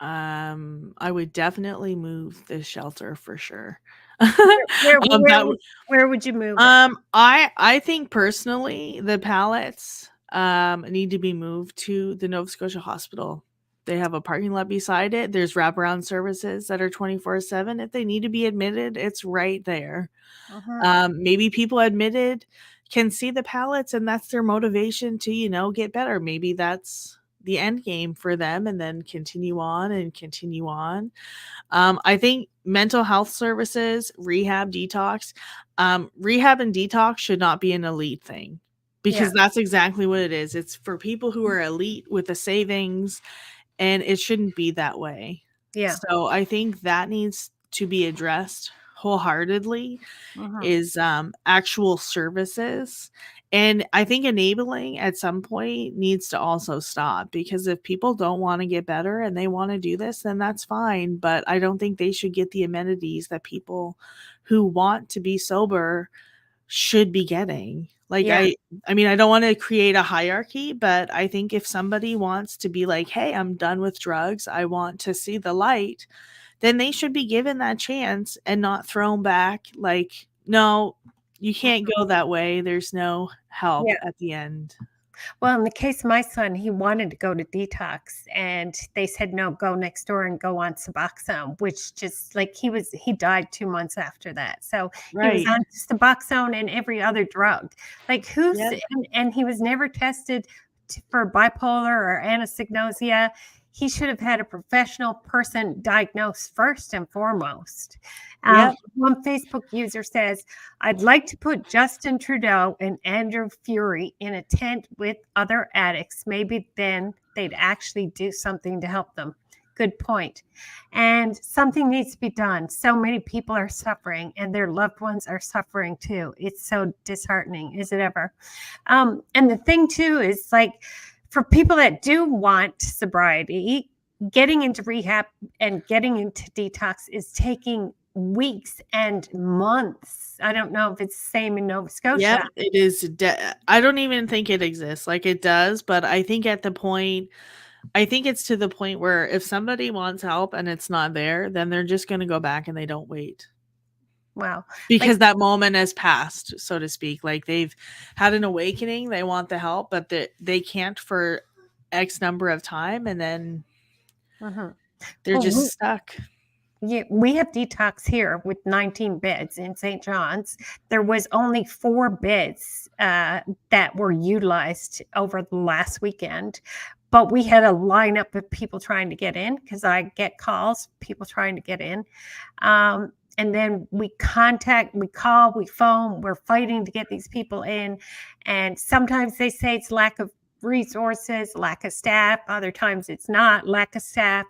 Speaker 2: I would definitely move the shelter for sure.
Speaker 1: Where would you move it?
Speaker 2: I think personally the pallets need to be moved to the Nova Scotia hospital. They have a parking lot beside it. There's wraparound services that are 24/7. If they need to be admitted, it's right there. Maybe people admitted can see the pallets and that's their motivation to, get better. Maybe that's the end game for them, and then continue on and continue on. I think mental health services, rehab, detox, rehab and detox should not be an elite thing, because that's exactly what it is. It's for people who are elite with the savings, and it shouldn't be that way.
Speaker 1: Yeah.
Speaker 2: So I think that needs to be addressed wholeheartedly, is actual services. And I think enabling at some point needs to also stop, because if people don't want to get better and they want to do this, then that's fine. But I don't think they should get the amenities that people who want to be sober should be getting. Like, I mean, I don't want to create a hierarchy, but I think if somebody wants to be like, hey, I'm done with drugs, I want to see the light, then they should be given that chance and not thrown back like, no, you can't go that way. There's no help at the end.
Speaker 1: Well, in the case of my son, he wanted to go to detox, and they said, no, go next door and go on Suboxone, which just like he died 2 months after that. So he was on Suboxone and every other drug. Like and he was never tested for bipolar or anosognosia. He should have had a professional person diagnose first and foremost. One Facebook user says, I'd like to put Justin Trudeau and Andrew Fury in a tent with other addicts. Maybe then they'd actually do something to help them. Good point. And something needs to be done. So many people are suffering, and their loved ones are suffering too. It's so disheartening. Is it ever? And the thing too is, like, for people that do want sobriety, getting into rehab and getting into detox is taking weeks and months. I don't know if it's the same in Nova Scotia.
Speaker 2: Yeah, it is. I don't even think it exists. Like, it does, but I think it's to the point where if somebody wants help and it's not there, then they're just going to go back and they don't wait.
Speaker 1: Wow.
Speaker 2: because
Speaker 1: Like,
Speaker 2: that moment has passed, so to speak. Like they've had an awakening, they want the help, but they can't for X number of time, and then
Speaker 1: mhm.
Speaker 2: they're
Speaker 1: Well,
Speaker 2: just stuck.
Speaker 1: yeah, we have detox here with 19 beds in St. John's. There was only 4 beds that were utilized over the last weekend, but we had a lineup of people trying to get in because I get calls, people trying to get in. And then we call, we phone, we're fighting to get these people in. And sometimes they say it's lack of resources, lack of staff. Other times it's not lack of staff.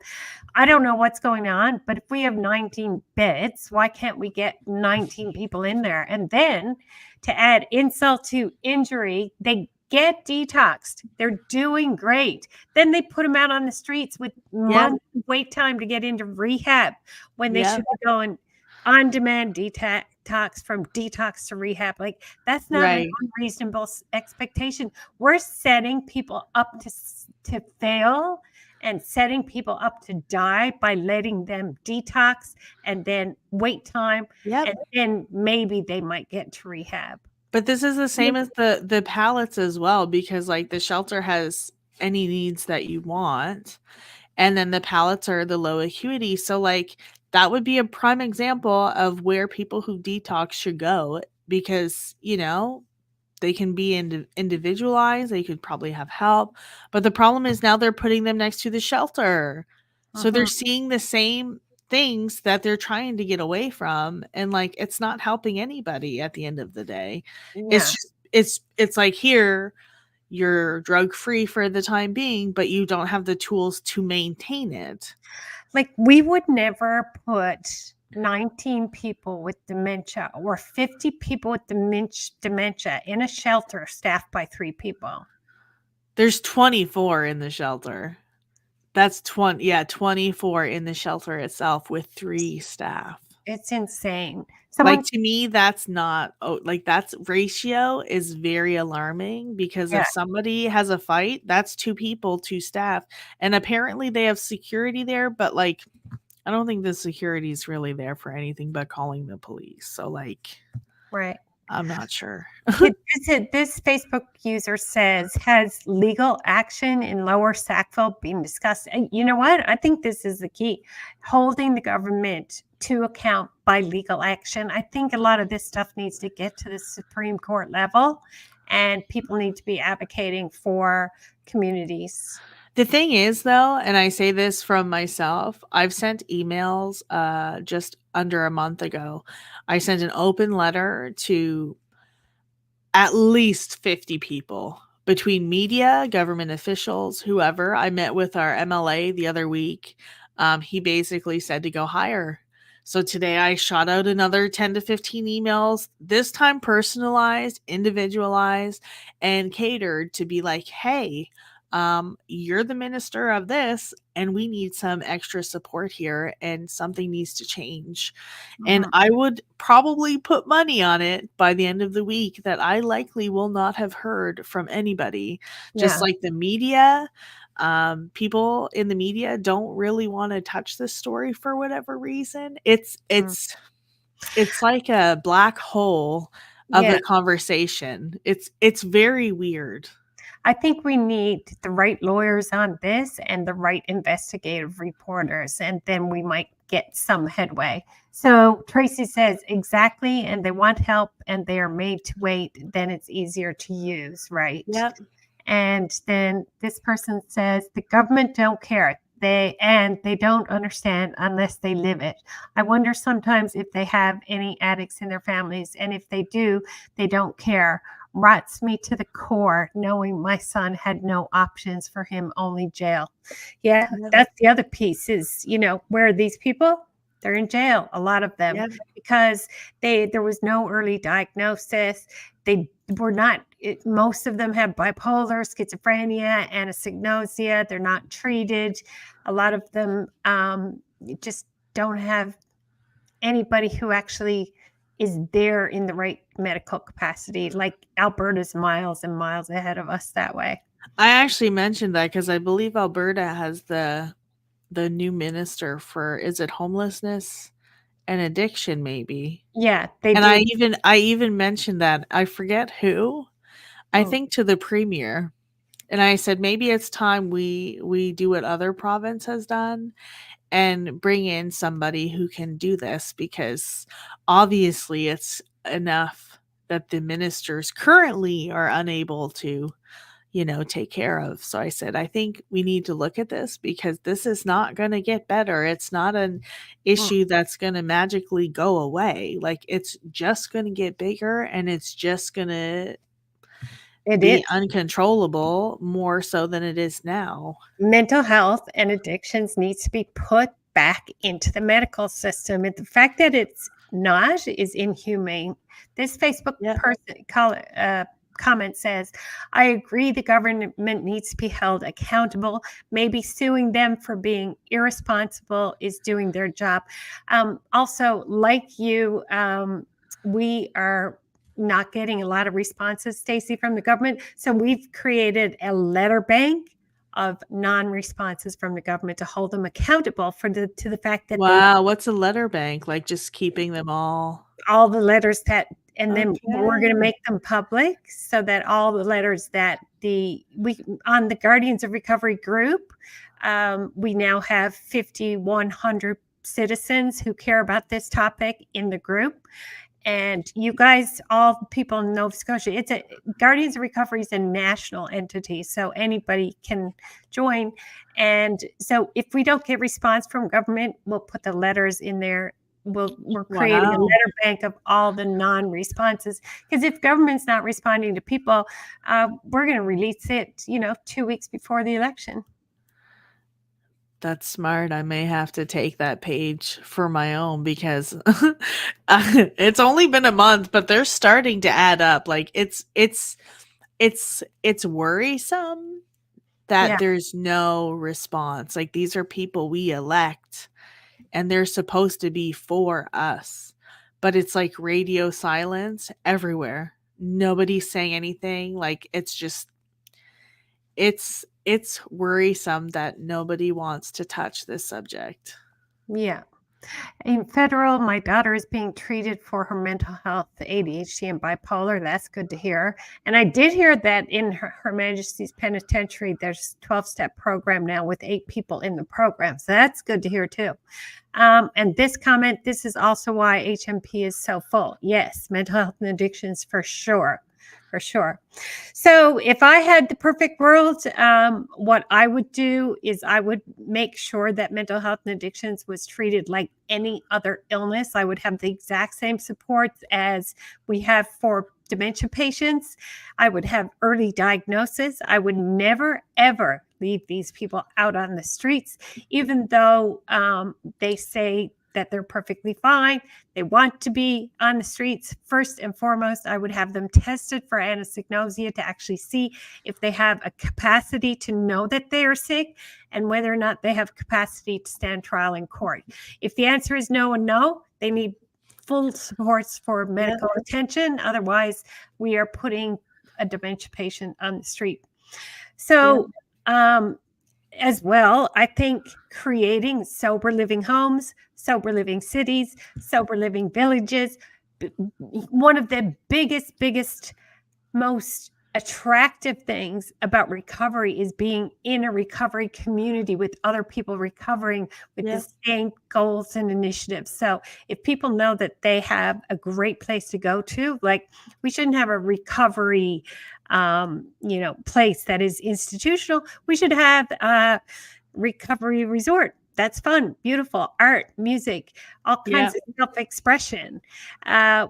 Speaker 1: I don't know what's going on, but if we have 19 beds, why can't we get 19 people in there? And then to add insult to injury, they get detoxed. They're doing great. Then they put them out on the streets with
Speaker 2: Yep.
Speaker 1: months wait time to get into rehab when they
Speaker 2: Yep.
Speaker 1: should be going on demand detox from detox to rehab. Like that's not an
Speaker 2: Right.
Speaker 1: unreasonable expectation. We're setting people up to fail and setting people up to die by letting them detox and then wait time,
Speaker 2: Yep.
Speaker 1: and then maybe they might get to rehab.
Speaker 2: But this is the same as the pallets as well, because like the shelter has any needs that you want, and then the pallets are the low acuity. So like that would be a prime example of where people who detox should go, because they can be individualized, they could probably have help, but the problem is now they're putting them next to the shelter. So they're
Speaker 1: Mhm.
Speaker 2: seeing the same things that they're trying to get away from, and like it's not helping anybody at the end of the day. It's
Speaker 1: Yeah.
Speaker 2: just it's like, here you're drug free for the time being, but you don't have the tools to maintain it.
Speaker 1: Like we would never put 19 people with dementia or 50 people with dementia in a shelter staffed by 3 people.
Speaker 2: There's 24 in the shelter. That's 24 in the shelter itself with 3 staff.
Speaker 1: It's insane.
Speaker 2: Like,
Speaker 1: Someone
Speaker 2: to me, that's not like, that's ratio is very alarming, because
Speaker 1: Yeah,
Speaker 2: if somebody has a fight, that's 2 people, 2 staff, and apparently they have security there, but, like, I don't think the security is really there for anything but calling the police, so, like,
Speaker 1: right.
Speaker 2: I'm not sure.
Speaker 1: This Facebook user says, has legal action in Lower Sackville been discussed? And you know what? I think this is the key. Holding the government to account by legal action. I think a lot of this stuff needs to get to the Supreme Court level, and people need to be advocating for communities.
Speaker 2: The thing is, though, and I say this from myself, I've sent emails, just under a month ago. I sent an open letter to at least 50 people, between media, government officials, whoever. I met with our MLA the other week. He basically said to go higher. So today I shot out another 10 to 15 emails, this time personalized, individualized, and catered to be like, hey, you're the minister of this, and we need some extra support here, and something needs to change. And
Speaker 1: Mhm.
Speaker 2: I would probably put money on it by the end of the week that I likely will not have heard from anybody. Just
Speaker 1: Yeah.
Speaker 2: like the media, people in the media don't really want to touch this story for whatever reason. It's
Speaker 1: Mm.
Speaker 2: it's it's like a black hole of
Speaker 1: Yeah.
Speaker 2: a conversation. It's very weird.
Speaker 1: I think we need the right lawyers on this and the right investigative reporters, and then we might get some headway. So Tracy says, exactly, and they want help and they are made to wait, then it's easier to use, right?
Speaker 2: Yep.
Speaker 1: And then this person says, the government don't care. They don't understand unless they live it. I wonder sometimes if they have any addicts in their families, and if they do, they don't care. Rots me to the core knowing my son had no options for him, only jail. Yeah,
Speaker 2: Yep.
Speaker 1: that's the other piece is, where are these people? They're in jail, a lot of them,
Speaker 2: Yep.
Speaker 1: because there was no early diagnosis. They were not, most of them have bipolar, schizophrenia, anosognosia. They're not treated. A lot of them just don't have anybody who actually is there in the right medical capacity. Like Alberta's miles and miles ahead of us that way.
Speaker 2: I actually mentioned that because I believe Alberta has the new minister for, is it homelessness an addiction, maybe.
Speaker 1: Yeah, they
Speaker 2: And
Speaker 1: do.
Speaker 2: I even mentioned that, I forget who, I
Speaker 1: Mm,
Speaker 2: think to the premier, and I said, "Maybe it's time we do what other province has done and bring in somebody who can do this, because obviously it's enough that the ministers currently are unable to, take care of." So I said, "I think we need to look at this, because this is not going to get better. It's not an
Speaker 1: mm.
Speaker 2: issue that's going to magically go away. Like, it's just going to get bigger, and it's just going to
Speaker 1: It is.
Speaker 2: be uncontrollable more so than it is now."
Speaker 1: Mental health and addictions needs to be put back into the medical system. And the fact that it's not is inhumane. This Facebook
Speaker 2: Yeah.
Speaker 1: comment says, I agree the government needs to be held accountable. Maybe suing them for being irresponsible is doing their job. Also, like you, we are not getting a lot of responses, Stacey, from the government. So we've created a letter bank of non-responses from the government to hold them accountable to the fact that they
Speaker 2: Wow, what's a letter bank? Like, just keeping them all.
Speaker 1: all the letters that, and then we're going to
Speaker 2: Okay.
Speaker 1: make them public so that all the letters that we on the Guardians of Recovery group, we now have 5,100 citizens who care about this topic in the group. And you guys, all people in Nova Scotia, it's a Guardians of Recovery is a national entity, so anybody can join. And so if we don't get response from government, we'll put the letters in there. We're creating a
Speaker 2: Wow.
Speaker 1: letter bank of all the non-responses, because if government's not responding to people, we're going to release it, 2 weeks before the election.
Speaker 2: That's smart. I may have to take that page for my own, because it's only been a month, but they're starting to add up. Like, it's worrisome that
Speaker 1: Yeah.
Speaker 2: there's no response. Like, these are people we elect, and they're supposed to be for us. But it's like radio silence everywhere. Nobody's saying anything. Like, it's worrisome that nobody wants to touch this subject.
Speaker 1: Yeah. In federal, my daughter is being treated for her mental health, ADHD, and bipolar. That's good to hear. And I did hear that in Her Majesty's Penitentiary, there's a 12-step program now with 8 people in the program. So that's good to hear too. And this comment, this is also why HMP is so full. Yes, mental health and addictions for sure. For sure. So if I had the perfect world, what I would do is I would make sure that mental health and addictions was treated like any other illness. I would have the exact same supports as we have for dementia patients. I would have early diagnosis. I would never, ever leave these people out on the streets, even though they say that they're perfectly fine. They want to be on the streets. First and foremost, I would have them tested for anosognosia to actually see if they have a capacity to know that they are sick and whether or not they have capacity to stand trial in court. If the answer is no and no, they need full supports for medical attention. Otherwise, we are putting a dementia patient on the street. So, as well, I think creating sober living homes, sober living cities, sober living villages, one of the biggest, most attractive things about recovery is being in a recovery community with other people recovering with the same goals and initiatives. So if people know that they have a great place to go to, like, we shouldn't have a recovery place that is institutional. We should have a recovery resort. That's fun, beautiful, art, music, all kinds of self-expression.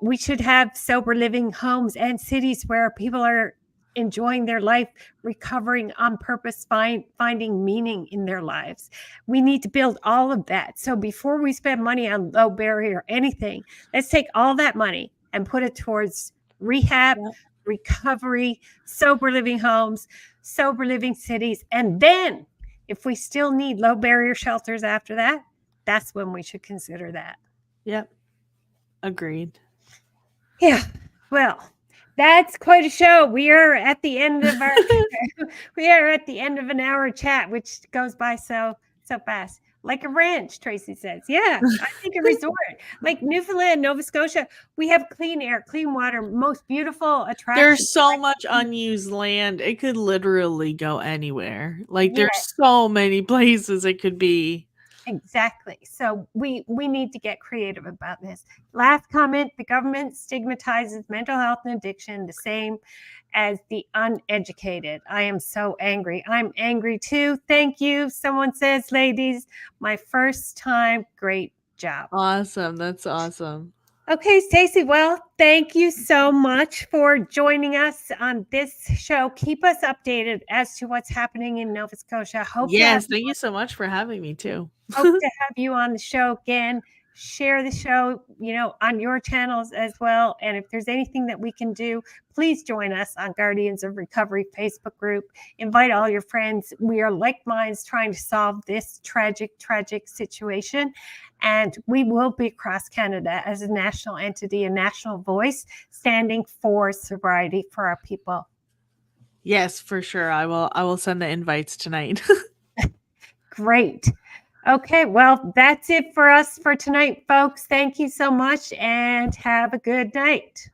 Speaker 1: We should have sober living homes and cities where people are enjoying their life, recovering on purpose, finding meaning in their lives. We need to build all of that. So before we spend money on low barrier or anything, let's take all that money and put it towards rehab, recovery, sober living homes, sober living cities. And then if we still need low barrier shelters after that, that's when we should consider that.
Speaker 2: Yep. Agreed.
Speaker 1: Yeah. Well, that's quite a show. We are at the end of our we are at the end of an hour chat, which goes by so fast. Like a ranch, Tracy says. Yeah, I think a resort. Like Newfoundland, Nova Scotia, we have clean air, clean water, most beautiful attraction.
Speaker 2: There's so much unused land. It could literally go anywhere. Like,
Speaker 1: Yeah,
Speaker 2: there's so many places it could be.
Speaker 1: exactly. So we need to get creative about this. Last comment, the government stigmatizes mental health and addiction the same as the uneducated. I am so angry. I'm angry too. Thank you. Someone says, ladies, my first time. Great job.
Speaker 2: Awesome. That's awesome.
Speaker 1: Okay, Stacey, well, thank you so much for joining us on this show. Keep us updated as to what's happening in Nova Scotia.
Speaker 2: Yes, thank you so much for having me too.
Speaker 1: Hope to have you on the show again. Share the show, on your channels as well. And if there's anything that we can do, please join us on Guardians of Recovery Facebook group. Invite all your friends. We are like minds trying to solve this tragic, tragic situation. And we will be across Canada as a national entity, a national voice, standing for sobriety for our people.
Speaker 2: Yes, for sure. I will send the invites tonight.
Speaker 1: Great. Okay, well, that's it for us for tonight, folks. Thank you so much and have a good night.